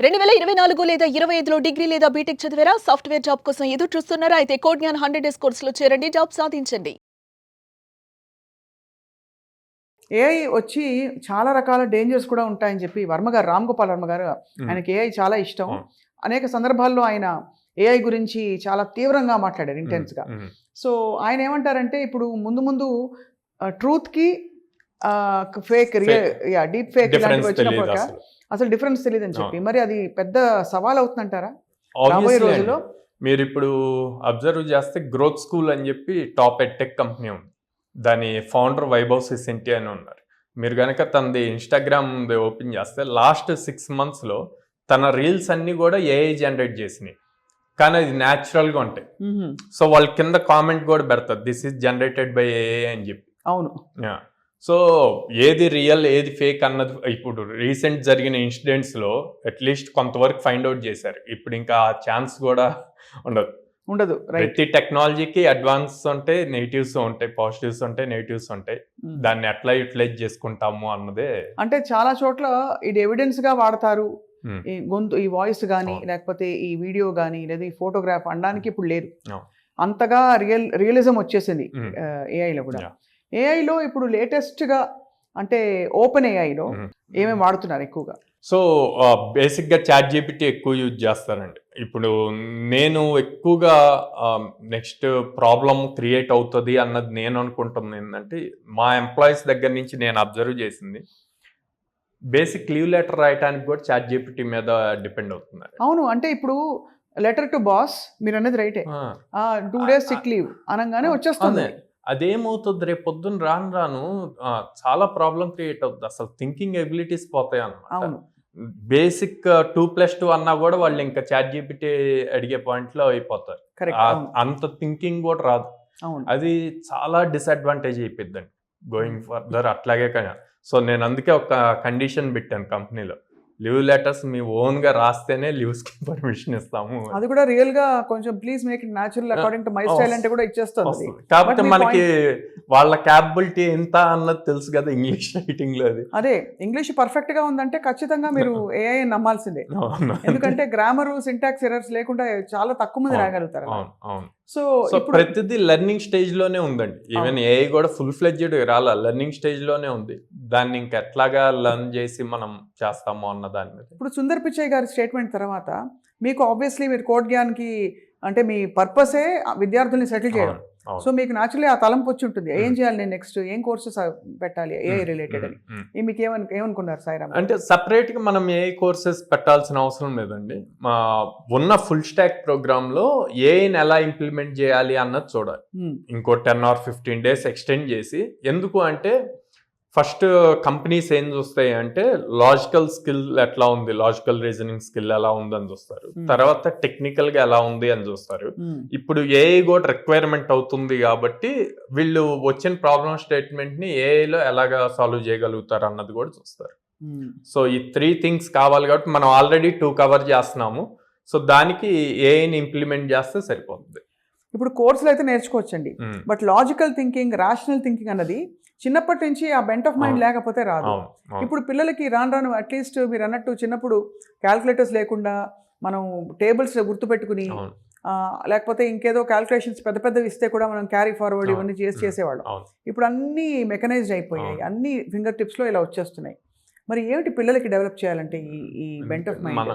2024 లేదా 25లో డిగ్రీ లేదా బీటెక్ చదివారా? సాఫ్ట్‌వేర్ జాబ్ కోసం ఎదురు చూస్తున్నారా? అయితే కోడ్ జ్ఞాన్ 100 డేస్ కోర్సులో చేరండి. జాబ్ సాధించండి. ఏఐ వచ్చి చాలా రకాల డేంజర్స్ కూడా ఉంటాయని చెప్పి రామ్ గోపాల్ వర్మ గారు ఆయనకి ఏఐ చాలా ఇష్టం. అనేక సందర్భాల్లో ఆయన ఏఐ గురించి చాలా తీవ్రంగా మాట్లాడారు ఇంటెన్స్‌గా. సో ఆయన ఏమంటారంటే ఇప్పుడు ముందు ట్రూత్‌కి ఫేక్ డీప్ ఫేక్ ఇలాంటివి వచ్చినప్పుడు అసలు డిఫరెన్స్ తెలియదని చెప్పి మరి అది పెద్ద సవాల్ అవుతుందంటారా రాబోయే రోజుల్లో? మీరు ఇప్పుడు అబ్జర్వ్ చేస్తే గ్రోత్ స్కూల్ అని చెప్పి టాప్ ఎడ్టెక్ కంపెనీ ఉంది. దాని ఫౌండర్ వైభవ్ సిసెంటి అని ఉన్నారు. మీరు కనుక తనది ఇన్స్టాగ్రామ్ ఓపెన్ చేస్తే లాస్ట్ 6 monthsలో తన రీల్స్ అన్నీ కూడా ఏఐ జనరేట్ చేసినాయి, కానీ అది న్యాచురల్గా ఉంటాయి. సో వాళ్ళ కింద కామెంట్ కూడా పెడతారు, this is generated by AI అని చెప్పి. అవును. సో ఏది రియల్ ఏది ఫేక్ అన్నది ఇప్పుడు రీసెంట్ జరిగిన ఇన్సిడెంట్స్లో అట్లీస్ట్ కొంతవరకు ఫైండ్ అవుట్ చేశారు. ఇప్పుడు ఇంకా ఆ ఛాన్స్ కూడా ఉండదు. ప్రతి టెక్నాలజీకి అడ్వాన్స్ ఉంటాయి, నెగిటివ్స్ ఉంటాయి, పాజిటివ్స్ ఉంటాయి, నెగిటివ్స్ ఉంటాయి. దాన్ని ఎట్లా యూటిలైజ్ చేసుకుంటాము అన్నదే. అంటే చాలా చోట్ల ఇది ఎవిడెన్స్ గా వాడతారు. ఈ గొంతు, ఈ వాయిస్ కానీ లేకపోతే ఈ వీడియో కానీ లేదా ఈ ఫోటోగ్రాఫ్ అనడానికి ఇప్పుడు లేదు. అంతగా రియలిజం వచ్చేసింది ఏఐలో కూడా. ఏఐలో ఇప్పుడు లేటెస్ట్గా అంటే ఓపెన్ ఏఐలో ఏమేమి వాడుతున్నారు ఎక్కువగా? సో బేసిక్గా చాట్ జీపీటీ ఎక్కువ యూజ్ చేస్తారండి. ఇప్పుడు నేను ఎక్కువగా నెక్స్ట్ ప్రాబ్లం క్రియేట్ అవుతుంది అన్నది నేను అనుకుంటుంది ఏంటంటే, మా ఎంప్లాయీస్ దగ్గర నుంచి నేను అబ్జర్వ్ చేసింది బేసిక్ లీవ్ లెటర్ రాయడానికి కూడా చాట్ జీపీటీ మీద డిపెండ్ అవుతున్నారు. అవును, అంటే ఇప్పుడు లెటర్ టు బాస్ మీరు అనేది రైటే. 2 days సిక్ లీవ్ అనగానే వచ్చేస్తుంది. అదేమవుతుంది, రేపు పొద్దున్న రాను చాలా ప్రాబ్లం క్రియేట్ అవుతుంది. అసలు థింకింగ్ ఎబిలిటీస్ పోతాయి అన్నమాట. బేసిక్ 2+2 అన్నా కూడా వాళ్ళు ఇంకా చాట్ జీపీటీ అడిగే పాయింట్లో అయిపోతారు. అంత థింకింగ్ కూడా రాదు. అది చాలా డిసడ్వాంటేజ్ అయిపోద్దండి గోయింగ్ ఫర్దర్. అట్లాగే కానీ సో నేను అందుకే ఒక కండిషన్ పెట్టాను కంపెనీలో, లీవ్ లెటర్స్ మీ ఓన్ గా రాస్తేనే లీవ్స్ కి పర్మిషన్ ఇస్తాము. అది కూడా రియల్ గా కొంచెం please make it natural according to my style అంటే కూడా ఇచ్చేస్తుంది. కాబట్టి మనకి వాళ్ళ క్యాపబిలిటీ ఎంత అన్నది తెలుసు కదా ఇంగ్లీష్ రైటింగ్ లో. అదే ఇంగ్లీష్ పర్ఫెక్ట్ గా ఉందంటే ఖచ్చితంగా మీరు ఏఐ నమ్మాల్సిందే. ఎందుకంటే గ్రామర్, సింటాక్స్ ఎర్రర్స్ లేకుండా చాలా తక్కువ మంది రాగలుగుతారు. సో ప్రతిదీ లెర్నింగ్ స్టేజ్ లోనే ఉందండి. ఈవెన్ ఏఐ కూడా ఫుల్ ఫ్లెడ్జ్డ్ రాలా, లెర్నింగ్ స్టేజ్ లోనే ఉంది. దాన్ని ఇంకా ఎట్లాగా లెర్న్ చేసి మనం చేస్తాము అన్న దాని మీద. ఇప్పుడు సుందర్ పిచ్చయ్య గారి స్టేట్మెంట్ తర్వాత మీకు ఆబ్వియస్లీ మీరు కోడ్ జ్ఞాన్కి అంటే మీ పర్పసే విద్యార్థుల్ని సెటిల్ చేయడం. సో మీకు న్యాచురల్లీ ఆ తలంపు వచ్చి ఉంటుంది, ఏం చేయాలి నేను నెక్స్ట్, ఏం కోర్సెస్ పెట్టాలి ఏఐ రిలేటెడ్ అని. మీకు ఏమనుకున్నారు సాయిరామ్? అంటే సపరేట్ గా మనం ఏఐ కోర్సెస్ పెట్టాల్సిన అవసరం లేదండి. ఉన్న ఫుల్ స్టాక్ ప్రోగ్రామ్ లో ఏఐని ఎలా ఇంప్లిమెంట్ చేయాలి అన్నది చూడాలి. ఇంకో 10 or 15 days ఎక్స్టెండ్ చేసి. ఎందుకు అంటే ఫస్ట్ కంపెనీస్ ఏం చూస్తాయి అంటే లాజికల్ స్కిల్ ఎట్లా ఉంది, లాజికల్ రీజనింగ్ స్కిల్ ఎలా ఉంది అని చూస్తారు. తర్వాత టెక్నికల్ గా ఎలా ఉంది అని చూస్తారు. ఇప్పుడు ఏఐ కూడా రిక్వైర్మెంట్ అవుతుంది కాబట్టి వీళ్ళు వచ్చిన ప్రాబ్లం స్టేట్మెంట్ ని ఏఐలో ఎలాగా సాల్వ్ చేయగలుగుతారు అన్నది కూడా చూస్తారు. సో ఈ 3 things కావాలి కాబట్టి మనం ఆల్రెడీ 2 కవర్ చేస్తున్నాము. సో దానికి ఏఐని ఇంప్లిమెంట్ చేస్తే సరిపోతుంది. ఇప్పుడు కోర్సులు అయితే నేర్చుకోవచ్చండి, but logical thinking, rational thinking అన్నది చిన్నప్పటి నుంచి ఆ బెంట్ ఆఫ్ మైండ్ లేకపోతే రాదు. ఇప్పుడు పిల్లలకి రాను అట్లీస్ట్ మీరు అన్నట్టు చిన్నప్పుడు క్యాల్కులేటర్స్ లేకుండా మనం టేబుల్స్ గుర్తుపెట్టుకుని లేకపోతే ఇంకేదో క్యాల్కులేషన్స్ పెద్దవి ఇస్తే కూడా మనం క్యారీ ఫార్వర్డ్ ఇవన్నీ చేసేవాళ్ళం. ఇప్పుడు అన్నీ మెకనైజ్డ్ అయిపోయాయి, అన్ని ఫింగర్ టిప్స్లో ఇలా వచ్చేస్తున్నాయి. మరి ఏమిటి పిల్లలకి డెవలప్ చేయాలంటే ఈ బెంట్ ఆఫ్ మైండ్?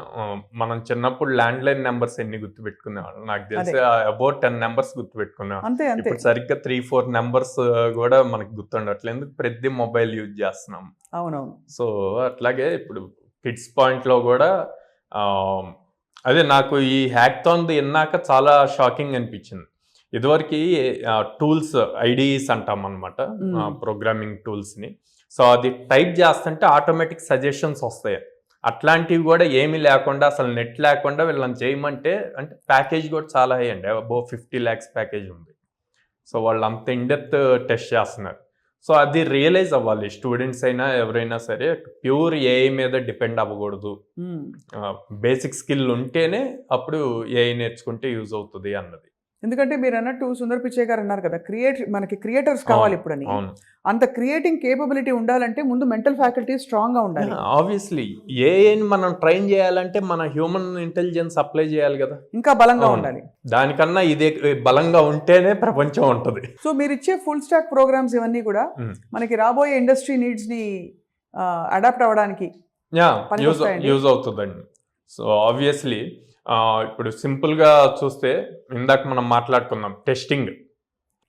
మనం చిన్నప్పుడు ల్యాండ్ లైన్ నెంబర్స్ ఎన్ని గుర్తుపెట్టుకునేవాళ్ళం, నాకు తెలిసి అబౌట్ 10 numbers గుర్తుపెట్టుకునేవాళ్ళం. అంతే సరిగ్గా 3-4 numbers కూడా మనకి గుర్తుండట్లేదు, ఎందుకు ప్రతి మొబైల్ యూజ్ చేస్తున్నాం. అవునవును. సో అట్లాగే ఇప్పుడు కిడ్స్ పాయింట్ లో కూడా అదే నాకు ఈ హ్యాక్థాన్ విన్నాక చాలా షాకింగ్ అనిపించింది. ఇదివరకు టూల్స్ ఐడిఈస్ అంటాం అనమాట, ప్రోగ్రామింగ్ టూల్స్ ని. సో అది టైప్ చేస్తుంటే ఆటోమేటిక్ సజెషన్స్ వస్తాయి. అట్లాంటివి కూడా ఏమీ లేకుండా, అసలు నెట్ లేకుండా వీళ్ళని చేయమంటే, అంటే ప్యాకేజ్ కూడా చాలా హై అండి, అబౌవ్ 50 lakhs ప్యాకేజ్ ఉంది. సో వాళ్ళు అంత ఇన్డెప్త్ టెస్ట్ చేస్తున్నారు. సో అది రియలైజ్ అవ్వాలి స్టూడెంట్స్ అయినా ఎవరైనా సరే, ప్యూర్ ఏఐ మీద డిపెండ్ అవ్వకూడదు. బేసిక్ స్కిల్ ఉంటేనే అప్పుడు ఏఐ నేర్చుకుంటే యూజ్ అవుతుంది అన్నది. ఎందుకంటే మీరు అన్నట్టు సుందర్ పిచ్చయ్య గారు అన్నారు కదా, మనకి క్రియేటర్స్ కావాలి ఇప్పుడు అని. అవును. అంత క్రియేటింగ్ కేపబిలిటీ ఉండాలంటే ముందు మెంటల్ ఫ్యాకల్టీ స్ట్రాంగ్ గా ఉండాలి. ఆబ్వియస్లీ ఏఐని మనం ట్రైన్ చేయాలంటే మన హ్యూమన్ ఇంటెలిజెన్స్ అప్లై చేయాలి కదా, ఇంకా బలంగా అవును. ఉండాలి. దానికన్నా ఇదే బలంగా ఉంటేనే ప్రపంచం ఉంటది. సో మీరు ఇచ్చే ఫుల్ స్టాక్ ప్రోగ్రామ్స్ ఇవన్నీ కూడా మనకి రాబోయే ఇండస్ట్రీ నీడ్స్ ని అడాప్ట్ అవ్వడానికి పనికొస్తాయండి. యూజ్ అవుతుందండి. సో ఆబ్వియస్లీ ఇప్పుడు సింపుల్గా చూస్తే ఇందాక మనం మాట్లాడుకున్నాం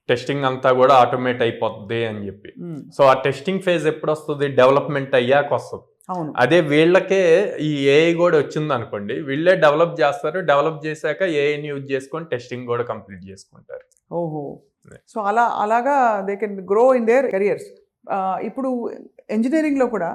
టెస్టింగ్ అంతా కూడా ఆటోమేట్ అయిపోతుంది అని చెప్పి. సో ఆ టెస్టింగ్ ఫేజ్ ఎప్పుడు వస్తుంది? డెవలప్మెంట్ అయ్యాక వస్తుంది. అవును. అదే వీళ్ళకే ఈ ఏఐ కూడా వచ్చింది అనుకోండి, వీళ్ళే డెవలప్ చేస్తారు. డెవలప్ చేశాక ఏఐని యూజ్ చేసుకొని టెస్టింగ్ కూడా కంప్లీట్ చేసుకుంటారు. ఓహో. సో అలాగా they can grow in there careers. ఇప్పుడు ఇంజనీరింగ్లో కూడా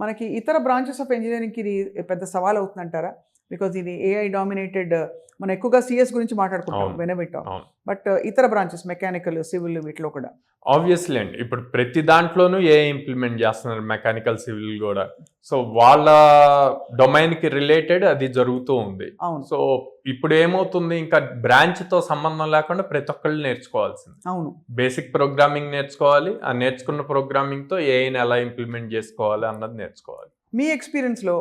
మనకి ఇతర బ్రాంచెస్ ఆఫ్ ఇంజనీరింగ్కి ఇది పెద్ద సవాల్ అవుతుందంటారా? బికాజ్ ఇది ఏఐ డామినేటెడ్, మనం ఎక్కువగా సిఎస్ గురించి మాట్లాడుకుంటాం వెనబెట్టాం, బట్ ఇతర బ్రాంచెస్ మెకానికల్, సివిల్ వీటిలో కూడా ఆబ్వియస్లీ అండి ఇప్పుడు ప్రతి దాంట్లోనూ ఏఐ ఇంప్లిమెంట్ చేస్తున్నారు, మెకానికల్, సివిల్ కూడా. సో వాళ్ళ డొమైన్కి రిలేటెడ్ అది జరుగుతూ ఉంది. సో ఇప్పుడు ఏమవుతుంది, ఇంకా బ్రాంచ్తో సంబంధం లేకుండా ప్రతి ఒక్కళ్ళు నేర్చుకోవాల్సింది. అవును. బేసిక్ ప్రోగ్రామింగ్ నేర్చుకోవాలి, ఆ నేర్చుకున్న ప్రోగ్రామింగ్తో ఏఐని ఎలా ఇంప్లిమెంట్ చేసుకోవాలి అన్నది నేర్చుకోవాలి. మీ ఎక్స్పీరియన్స్లో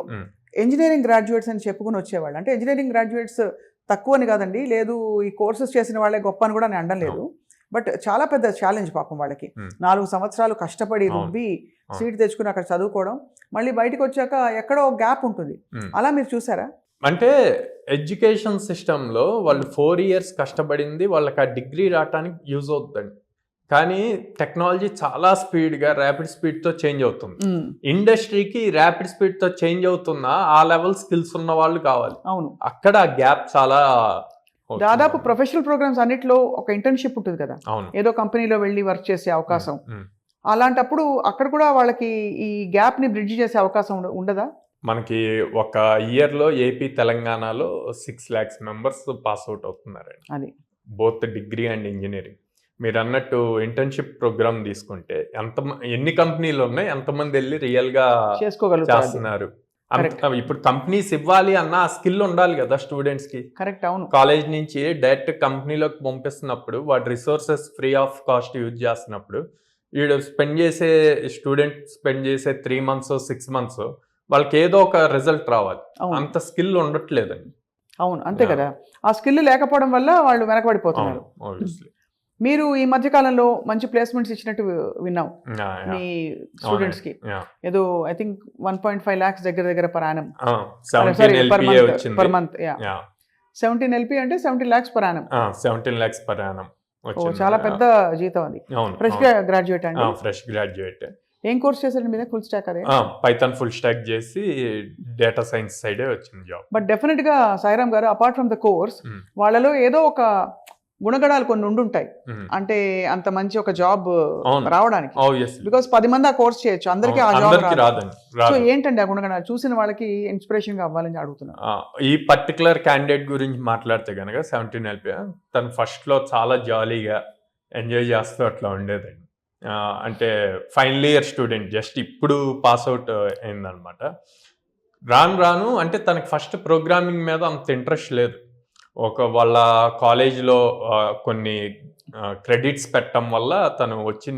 ఇంజనీరింగ్ గ్రాడ్యుయేట్స్ అని చెప్పుకుని వచ్చేవాళ్ళు, అంటే ఇంజనీరింగ్ గ్రాడ్యుయేట్స్ తక్కువ అని కాదండి, లేదు ఈ కోర్సెస్ చేసిన వాళ్ళే గొప్ప అని కూడా నేను అనడం లేదు, బట్ చాలా పెద్ద ఛాలెంజ్ పాపం వాళ్ళకి. 4 సంవత్సరాలు కష్టపడి రుబ్బి సీట్ తెచ్చుకుని అక్కడ చదువుకోవడం, మళ్ళీ బయటకు వచ్చాక ఎక్కడో గ్యాప్ ఉంటుంది. అలా మీరు చూసారా? అంటే ఎడ్యుకేషన్ సిస్టంలో వాళ్ళు 4 years కష్టపడింది వాళ్ళకి ఆ డిగ్రీ రావడానికి యూజ్ అవుతుందండి. కానీ టెక్నాలజీ చాలా స్పీడ్గా ర్యాపిడ్ స్పీడ్తో చేంజ్ అవుతుంది. ఇండస్ట్రీకి ర్యాపిడ్ స్పీడ్తో చేంజ్ అవుతున్నా ఆ లెవెల్ స్కిల్స్ ఉన్న వాళ్ళు కావాలి. అవును. అక్కడ గ్యాప్ చాలా. దాదాపు ప్రొఫెషనల్ ప్రోగ్రామ్స్ అన్నిట్లో ఒక ఇంటర్న్షిప్ ఉంటుంది కదా, ఏదో కంపెనీలో వెళ్ళి వర్క్ చేసే అవకాశం. అలాంటప్పుడు అక్కడ కూడా వాళ్ళకి ఈ గ్యాప్ ని బ్రిడ్జ్ చేసే అవకాశం ఉండదా? మనకి ఒక ఇయర్లో ఏపీ తెలంగాణలో 6 lakhs members పాస్ అవుట్ అవుతున్నారండి. అది బోత్ డిగ్రీ అండ్ ఇంజనీరింగ్. మీరు అన్నట్టు ఇంటర్న్షిప్ ప్రోగ్రామ్ తీసుకుంటే ఎన్ని కంపెనీలు ఉన్నాయి, ఎంతమంది వెళ్ళి రియల్ గా చేస్తున్నారు. ఇప్పుడు కంపెనీస్ ఇవ్వాలి అన్న ఆ స్కిల్ ఉండాలి కదా స్టూడెంట్స్ కి. కరెక్ట్. అవును. కాలేజ్ నుంచి డైరెక్ట్ కంపెనీలోకి పంపిస్తున్నప్పుడు వాటి resources free of cost use చేస్తున్నప్పుడు వీడు స్టూడెంట్ స్పెండ్ చేసే 3 months 6 months వాళ్ళకి ఏదో ఒక రిజల్ట్ రావాలి. అంత స్కిల్ ఉండట్లేదండి. అవును, అంతే కదా. ఆ స్కిల్ లేకపోవడం వల్ల వాళ్ళు వెనకబడిపోతున్నారు. మీరు ఈ మధ్య కాలంలో మంచి ప్లేస్మెంట్స్ ఇచ్చినట్టు విన్నాం మీ స్టూడెంట్స్ కి. ఏదో ఐ థింక్ 1.5 lakhs దగ్గర per annum, per month. 17 LP అంటే 17 lakhs per annum. 17 lakhs per annum చాలా పెద్ద జీతం అది. ఫ్రెష్ గ్రాడ్యుయేట్ అండి. Fresh graduate. ఏం కోర్స్ చేశారండి మీద? Full stock. అదే పైథాన్ ఫుల్ స్టాక్ చేసి డేటా సైన్స్ సైడే వచ్చింది జాబ్. బట్ డెఫినెట్ గా సాయిరామ్ గారు, అపార్ట్ ఫ్రమ్ ద కోర్స్ వాళ్ళలో ఏదో ఒక గుణగణాలు కొన్ని ఉండుంటాయి, అంటే అంత మంచి ఒక జాబ్ రావడానికి. బికాస్ 10 మంది ఆ కోర్స్ చేయొచ్చు, అందరికీ ఆ జాబ్ రాదు. సో ఏంటండి ఆ గుణగణాలు? చూసిన వాళ్ళకి ఇన్స్పిరేషన్ గా అవ్వాలని అడుగుతున్నాను. ఈ పర్టికులర్ క్యాండిడేట్ గురించి మాట్లాడితే కనుక 17 LP తను ఫస్ట్ లో చాలా జాలీగా ఎంజాయ్ చేస్తూ అట్లా ఉండేదండి. అంటే ఫైనల్ ఇయర్ స్టూడెంట్, జస్ట్ ఇప్పుడు పాస్ అవుట్ అయిందనమాట. రాను అంటే తనకి ఫస్ట్ ప్రోగ్రామింగ్ మీద అంత ఇంట్రెస్ట్ లేదు. వాళ్ళ కాలేజ్లో కొన్ని క్రెడిట్స్ పెట్టడం వల్ల తను వచ్చి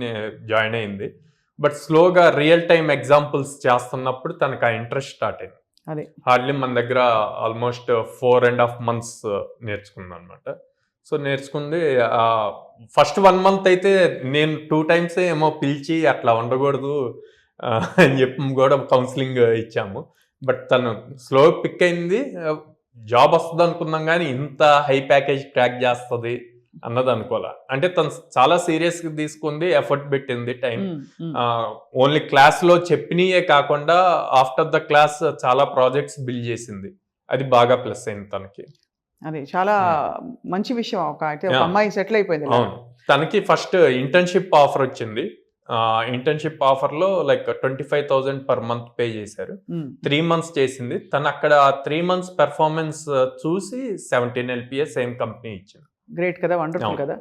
జాయిన్ అయింది. బట్ స్లోగా రియల్ టైమ్ ఎగ్జాంపుల్స్ చేస్తున్నప్పుడు తనకు ఆ ఇంట్రెస్ట్ స్టార్ట్ అయింది. హార్డ్లీ మన దగ్గర ఆల్మోస్ట్ 4.5 months నేర్చుకుంది అనమాట. సో నేర్చుకుంది. ఫస్ట్ 1 month అయితే నేను 2 times ఏమో పిలిచి అట్లా ఉండకూడదు అని చెప్పి కూడా కౌన్సిలింగ్ ఇచ్చాము. బట్ తను స్లో పిక్ అయింది. జాబ్ వస్తుంది అనుకున్నాం కానీ ఇంత హై ప్యాకేజ్ ట్రాక్ చేస్తుంది అన్నది అనుకోలే. అంటే తను చాలా సీరియస్గా తీసుకుంది, ఎఫర్ట్ పెట్టింది, టైం. ఓన్లీ క్లాస్లో చెప్పినయే కాకుండా ఆఫ్టర్ ద క్లాస్ చాలా ప్రాజెక్ట్స్ బిల్డ్ చేసింది. అది బాగా ప్లస్ అయింది తనకి. అది చాలా మంచి విషయం. అయితే ఒక అమ్మాయి సెటిల్ అయిపోయింది. అవును. తనకి ఫస్ట్ ఇంటర్న్షిప్ ఆఫర్ వచ్చింది. ఇంటర్న్షిప్ ఆఫర్లో లైక్ 25,000 per month పే చేశారు. 3 months చేసింది. తను అక్కడ 3 months పెర్ఫార్మెన్స్ చూసి 17 LPA సేమ్ కంపెనీ ఇచ్చింది. గ్రేట్ కదా, వండర్ఫుల్ కదా.